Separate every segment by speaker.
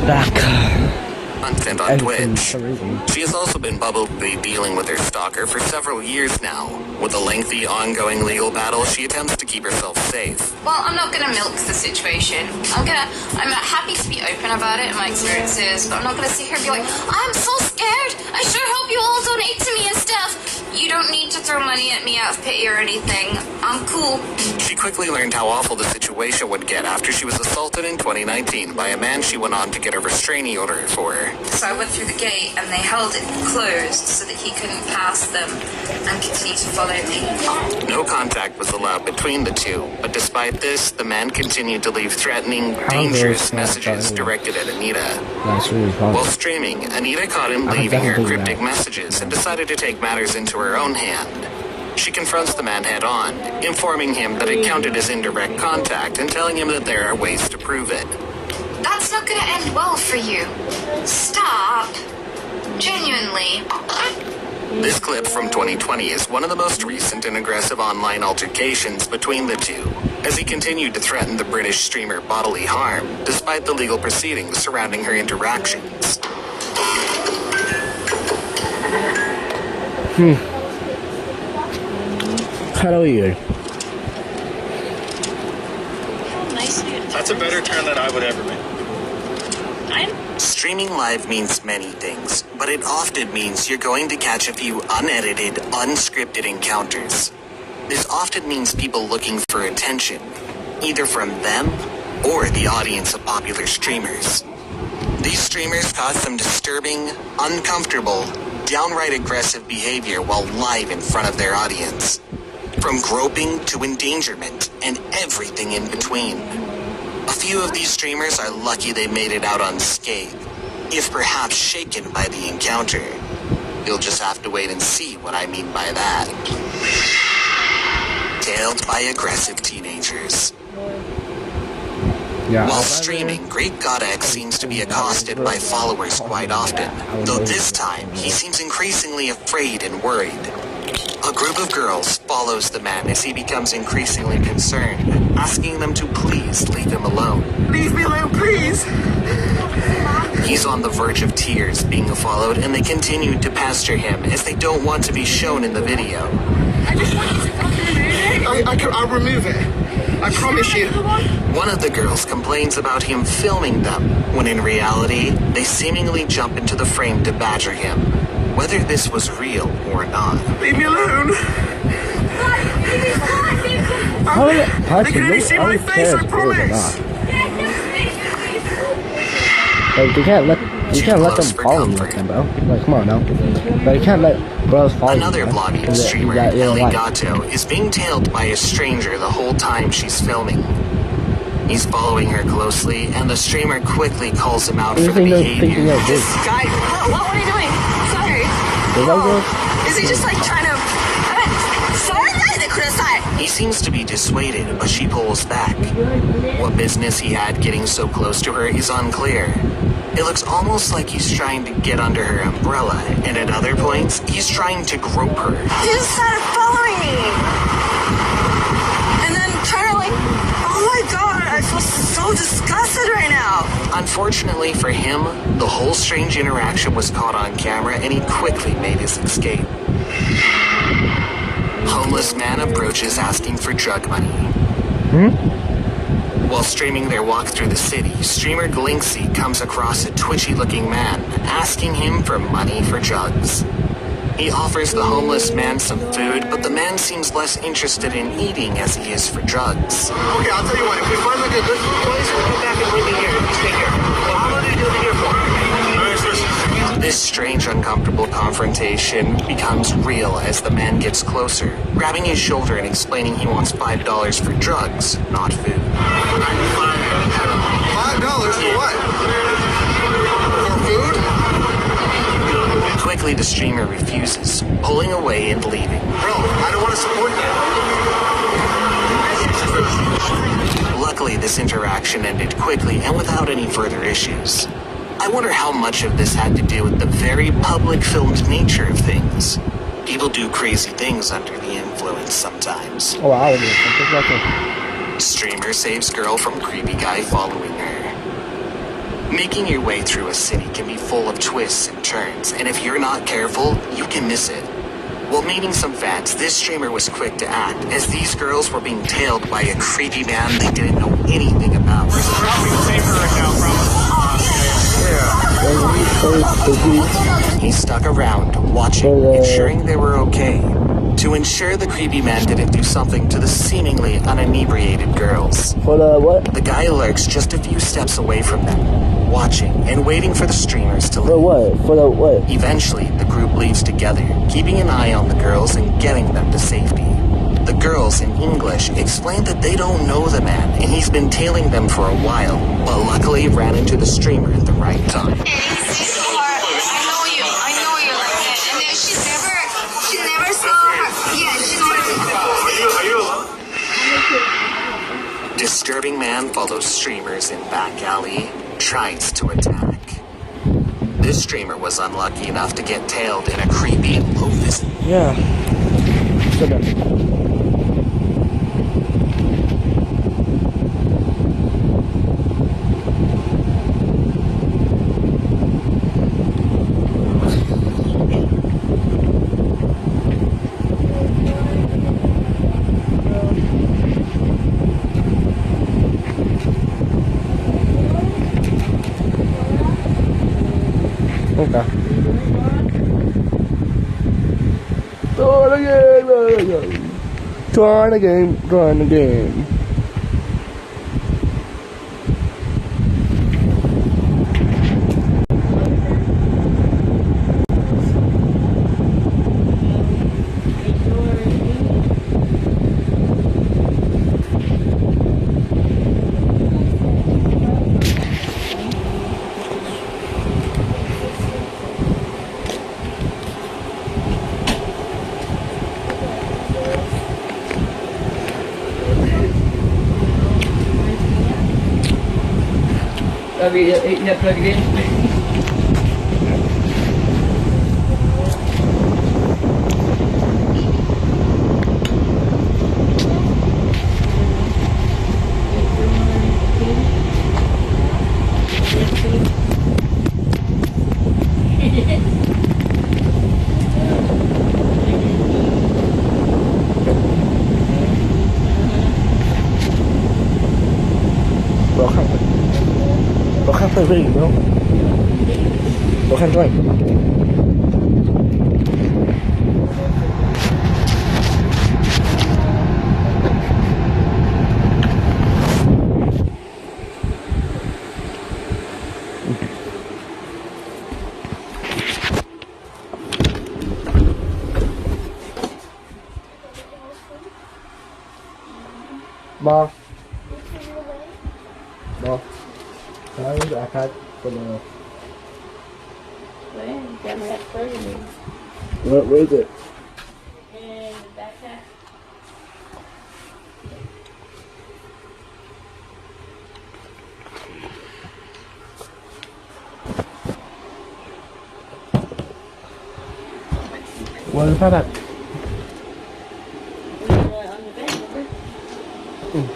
Speaker 1: Back.
Speaker 2: Content on Twitch. She has also been publicly dealing with her stalker for several years now. With a lengthy, ongoing legal battle, she attempts to keep herself safe.
Speaker 3: Well, I'm not gonna milk the situation. I'm happy to be open about it and my experiences, but I'm not gonna sit here and be like, I'm so scared. I sure hope you all donate to me and stuff. You don't need to throw money at me out of pity or anything. I'm cool.
Speaker 2: She quickly learned how awful the situation would get after she was assaulted in 2019 by a man she went on to get a restraining order for.
Speaker 3: So I went through the gate and they held it closed so that he couldn't pass them and continue to follow me.
Speaker 2: No contact was allowed between the two, but despite this, the man continued to leave threatening, dangerous messages directed at Anita. While streaming, Anita caught him leaving her cryptic messages and decided to take matters into her own hand. She confronts the man head-on, informing him that it counted as indirect contact and telling him that there are ways to prove it.
Speaker 3: That's not gonna end well for you. Stop. Genuinely.
Speaker 2: This clip from 2020 is one of the most recent and aggressive online altercations between the two, as he continued to threaten the British streamer bodily harm, despite the legal proceedings surrounding her interactions.
Speaker 1: How weird.
Speaker 4: That's a better turn than I would ever make.
Speaker 2: Streaming live means many things, but it often means you're going to catch a few unedited, unscripted encounters. This often means people looking for attention, either from them or the audience of popular streamers. These streamers cause some disturbing, uncomfortable, downright aggressive behavior while live in front of their audience. From groping to endangerment and everything in between. A few of these streamers are lucky they made it out unscathed, if perhaps shaken by the encounter. You'll just have to wait and see what I mean by that. Tailed by aggressive teenagers. While streaming, Great Godex seems to be accosted by followers quite often, though this time he seems increasingly afraid and worried. A group of girls follows the man as he becomes increasingly concerned, asking them to please leave him alone.
Speaker 4: Leave me alone, please!
Speaker 2: He's on the verge of tears being followed, and they continue to pester him as they don't want to be shown in the video.
Speaker 4: I just want you to remove it. I'll remove it. I promise you.
Speaker 2: One of the girls complains about him filming them, when in reality, they seemingly jump into the frame to badger him, whether this was real or not.
Speaker 4: Leave me alone.
Speaker 1: They
Speaker 4: can only see my face, I promise.
Speaker 1: Like, you can't let them follow you, bro. Like, come on now. Like, you can't let bros follow you.
Speaker 2: Another vlogging streamer, Ellie Gatto, is being tailed by a stranger the whole time she's filming. He's following her closely, and the streamer quickly calls him out for the behavior.
Speaker 3: This guy, what are you doing? Sorry. Is he just like trying to...
Speaker 2: He seems to be dissuaded, but she pulls back. What business he had getting so close to her is unclear. It looks almost like he's trying to get under her umbrella, and at other points, he's trying to grope her.
Speaker 3: He just started following me. And then trying to like, oh my god, I feel so disgusted right now.
Speaker 2: Unfortunately for him, the whole strange interaction was caught on camera, and he quickly made his escape. Homeless man approaches asking for drug money. While streaming their walk through the city, streamer Glinksy comes across a twitchy-looking man, asking him for money for drugs. He offers the homeless man some food, but the man seems less interested in eating as he is for drugs.
Speaker 4: Okay, I'll tell you what, if we find like a good food place, we'll come back and bring it here. You stay here. Well, how long are you doing here for?
Speaker 2: This strange, uncomfortable confrontation becomes real as the man gets closer, grabbing his shoulder and explaining he wants $5 for drugs, not food.
Speaker 4: $5 for what? For food?
Speaker 2: Quickly, the streamer refuses, pulling away and leaving.
Speaker 4: Bro, I don't want to support that.
Speaker 2: Luckily, this interaction ended quickly and without any further issues. I wonder how much of this had to do with the very public filmed nature of things. People do crazy things under the influence sometimes.
Speaker 1: Oh, wow.
Speaker 2: Streamer saves girl from creepy guy following her. Making your way through a city can be full of twists and turns, and if you're not careful, you can miss it. While meeting some fans, this streamer was quick to act, as these girls were being tailed by a creepy man they didn't know anything about. He stuck around, watching, ensuring they were okay. To ensure the creepy man didn't do something to the seemingly uninebriated girls.
Speaker 1: For the what?
Speaker 2: The guy lurks just a few steps away from them, watching and waiting for the streamers to
Speaker 1: For
Speaker 2: leave.
Speaker 1: what? For the what?
Speaker 2: Eventually, the group leaves together, keeping an eye on the girls and getting them to safety. The girls, in English, explain that they don't know the man and he's been tailing them for a while, but luckily ran into the streamer at the right time.
Speaker 3: She never saw her. Yeah, she never.
Speaker 4: Are you alone?
Speaker 2: Disturbing man follows streamers in back alley, tries to attack. This streamer was unlucky enough to get tailed in a creepy low visit.
Speaker 1: Yeah. Sit down. Okay. Trying the game.
Speaker 5: Jag pluggar in.
Speaker 1: Có khác thời hình không? Có khác thôi. Bo. Bo. Đấy, dạ khai còn where is it?
Speaker 5: In the backpack.
Speaker 1: Where's the product?
Speaker 5: On the bed, remember?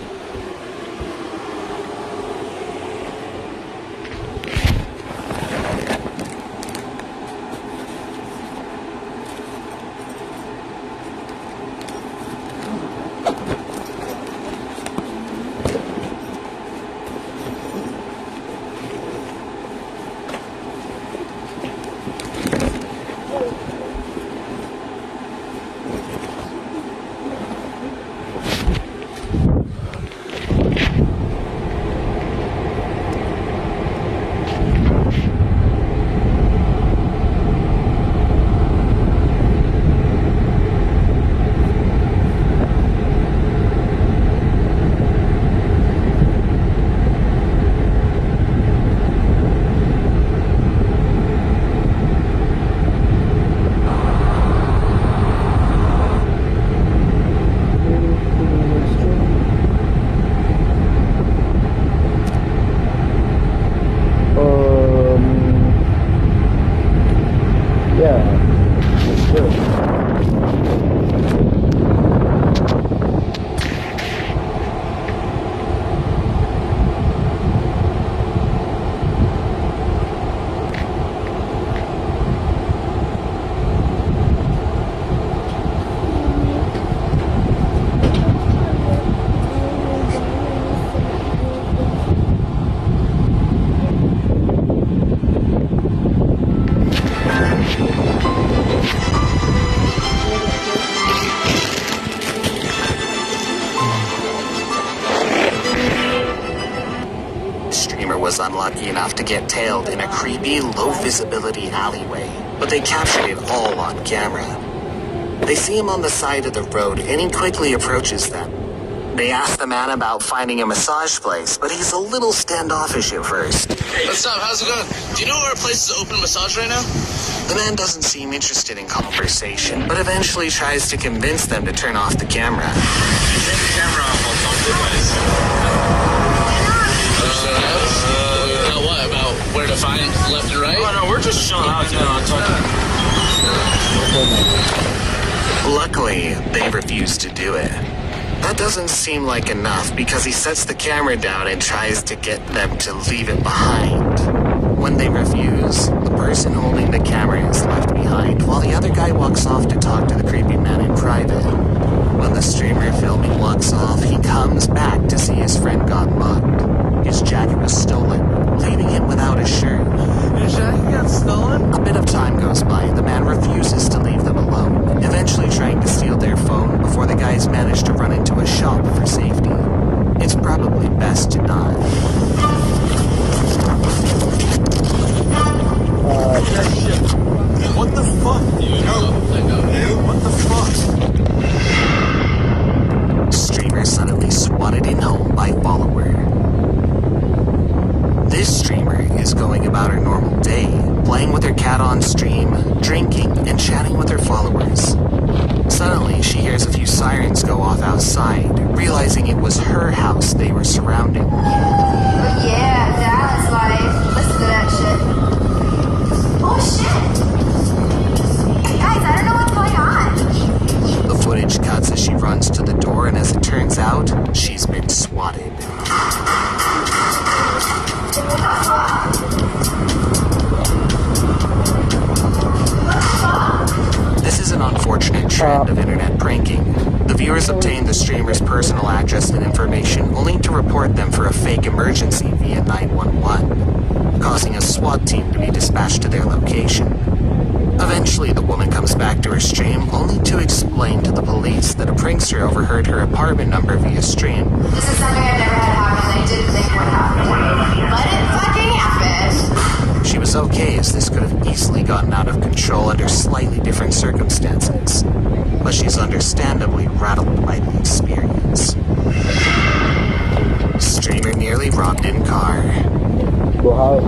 Speaker 2: was unlucky enough to get tailed in a creepy, low-visibility alleyway, but they captured it all on camera. They see him on the side of the road, and he quickly approaches them. They ask the man about finding a massage place, but he's a little standoffish at first.
Speaker 6: Hey, what's up? How's it going? Do you know where a place is open massage right now?
Speaker 2: The man doesn't seem interested in conversation, but eventually tries to convince them to turn off the camera.
Speaker 6: Turn the camera off, I'll talk to you guys. About what? About where to find left and right? Oh, no, we're just chilling out, you know, talking.
Speaker 2: Luckily, they refuse to do it. That doesn't seem like enough because he sets the camera down and tries to get them to leave it behind. When they refuse, the person holding the camera is left behind while the other guy walks off to talk to the creepy man in private. When the streamer filming walks off, he comes back to see his friend got mugged. His jacket was stolen, leaving him without a shirt.
Speaker 6: Your jacket got stolen?
Speaker 2: A bit of time goes by. The man refuses to leave them alone, eventually trying to steal their phone before the guys manage to run into a shop for safety. It's probably best to not.
Speaker 6: What the fuck, dude? What the fuck?
Speaker 2: Streamer suddenly swatted in home by follower. This streamer is going about her normal day, playing with her cat on stream, drinking, and chatting with her followers. Suddenly, she hears a few sirens go off outside, realizing it was her house they were surrounding.
Speaker 3: Oh yeah, Dallas life. Listen to that shit. Oh shit! Guys, I don't know what's going on.
Speaker 2: The footage cuts as she runs to the door, and as it turns out, she's been swatted. This is an unfortunate trend of internet pranking. The viewers obtain the streamer's personal address and information only to report them for a fake emergency via 911, causing a SWAT team to be dispatched to their location. Eventually, the woman comes back to her stream only to explain to the police that a prankster overheard her apartment number via stream.
Speaker 3: This is something I've never had happen. I didn't think would happen. But it fucking happened.
Speaker 2: She was okay, as this could have easily gotten out of control under slightly different circumstances. But she's understandably rattled by the experience. Streamer nearly robbed in car.
Speaker 1: Well,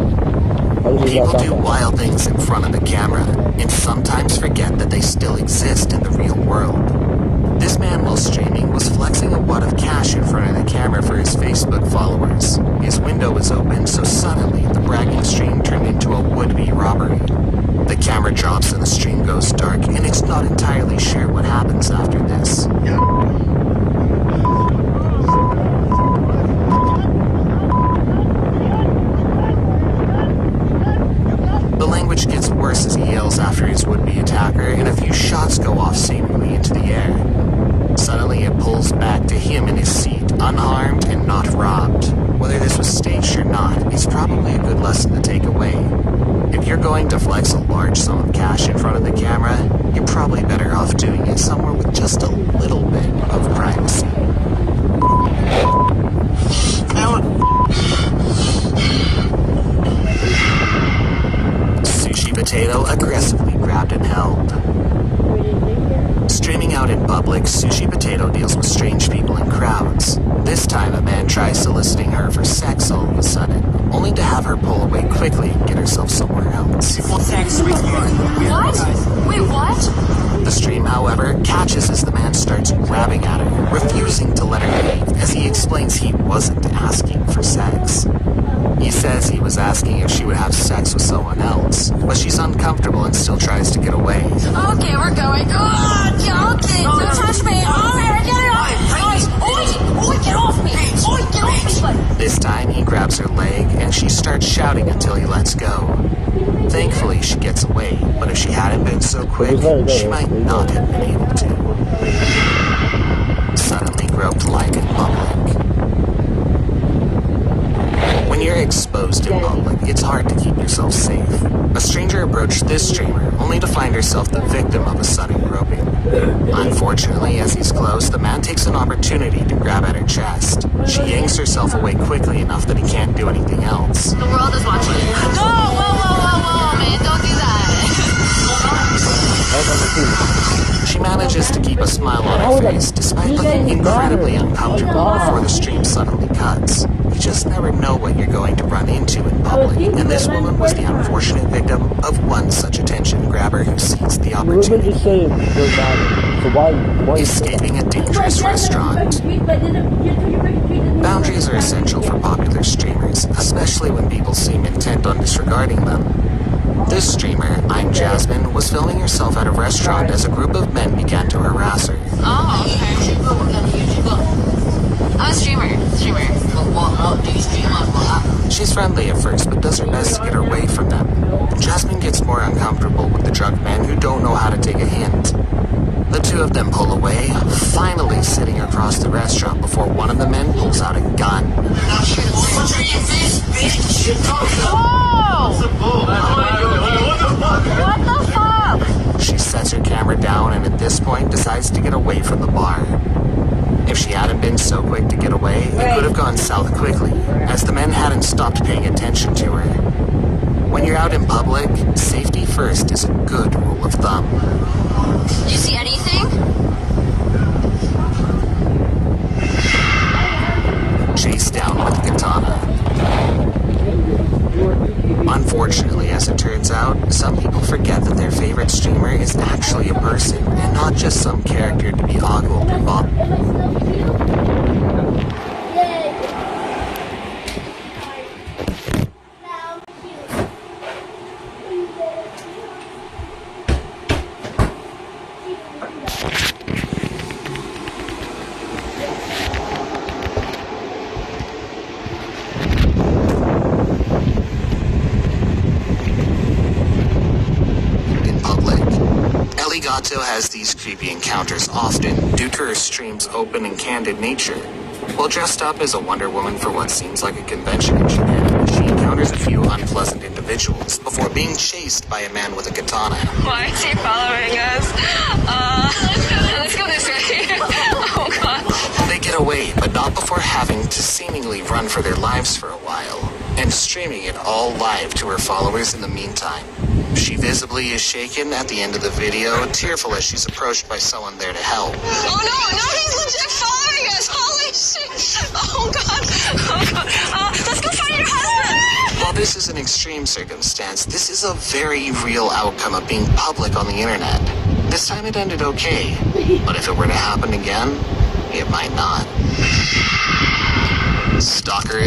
Speaker 1: how does
Speaker 2: People
Speaker 1: that
Speaker 2: do
Speaker 1: sound?
Speaker 2: wild things in front of the camera, and sometimes forget that they still exist in the real world. This man, while streaming, was flexing a wad of cash in front of the camera for his Facebook followers. His window was open, so suddenly the bragging stream turned into a would-be robbery. The camera drops and the stream goes dark, and it's not entirely sure what happens after this. The language gets worse as he yells after his would-be attacker, and a few shots go off seemingly into the air. Suddenly it pulls back to him in his seat, unharmed and not robbed. Whether this was staged or not, it's probably a good lesson to take away. If you're going to flex a large sum of cash in front of the camera, you're probably better off doing it somewhere with just a little bit of privacy. Sushi Potato aggressively grabbed and held. Streaming out in public, Sushi Potato deals with strange people in crowds. This time, a man tries soliciting her for sex all of a sudden, only to have her pull away quickly and get herself somewhere else.
Speaker 3: What? Wait, what?
Speaker 2: The stream, however, catches as the man starts grabbing at her, refusing to let her leave, as he explains he wasn't asking for sex. He says he was asking if she would have sex with someone else, but she's uncomfortable and still tries to get away.
Speaker 3: Okay, we're going. Oh, okay, don't touch me. Oh, get it off. Oh, get off me. Oh, get off me.
Speaker 2: This time, he grabs her leg, and she starts shouting until he lets go. Thankfully, she gets away, but if she hadn't been so quick, she might not have been able to. Suddenly groped live in public. When you're exposed in public, it's hard to keep yourself safe. A stranger approached this streamer, only to find herself the victim of a sudden groping. Unfortunately, as he's close, the man takes an opportunity to grab at her chest. She yanks herself away quickly enough that he can't do anything else.
Speaker 3: The world is watching. No, whoa, man, don't do that.
Speaker 2: She manages to keep a smile on her face despite looking incredibly uncomfortable before the stream suddenly cuts. You just never know what you're going to run into in public, and this woman was the unfortunate victim of one such attention grabber who seized the opportunity. Escaping a dangerous restaurant. Boundaries are essential for popular streamers, especially when people seem intent on disregarding them. This streamer, I'm Jasmine, was filming herself at a restaurant as a group of men began to harass her.
Speaker 3: Oh, okay. I'm a streamer. What do you stream on?
Speaker 2: She's friendly at first, but does her best to get away from them. Jasmine gets more uncomfortable with the drunk men who don't know how to take a hint. The two of them pull away, finally sitting across the restaurant before one of the men pulls out a gun.
Speaker 3: What the fuck?
Speaker 2: She sets her camera down and at this point decides to get away from the bar. If she hadn't been so quick to get away, it could have gone south quickly, as the men hadn't stopped paying attention to her. When you're out in public, safety first is a good rule of thumb.
Speaker 3: Did you see anything?
Speaker 2: Chased down with a katana. Unfortunately, as it turns out, some people forget that their favorite streamer is actually a person and not just some character to be ogled or bopped. Gato has these creepy encounters often due to her stream's open and candid nature. While dressed up as a Wonder Woman for what seems like a convention in Japan, she encounters a few unpleasant individuals before being chased by a man with a katana.
Speaker 3: Why is he following us? Let's go this way. Oh god.
Speaker 2: They get away, but not before having to seemingly run for their lives for a while, and streaming it all live to her followers in the meantime. She visibly is shaken at the end of the video, tearful as she's approached by someone there to help.
Speaker 3: Oh no, he's legit following us. Holy shit. Oh god. Let's go find your husband.
Speaker 2: While this is an extreme circumstance, this is a very real outcome of being public on the internet. This time it ended okay, but if it were to happen again, it might not. Stalker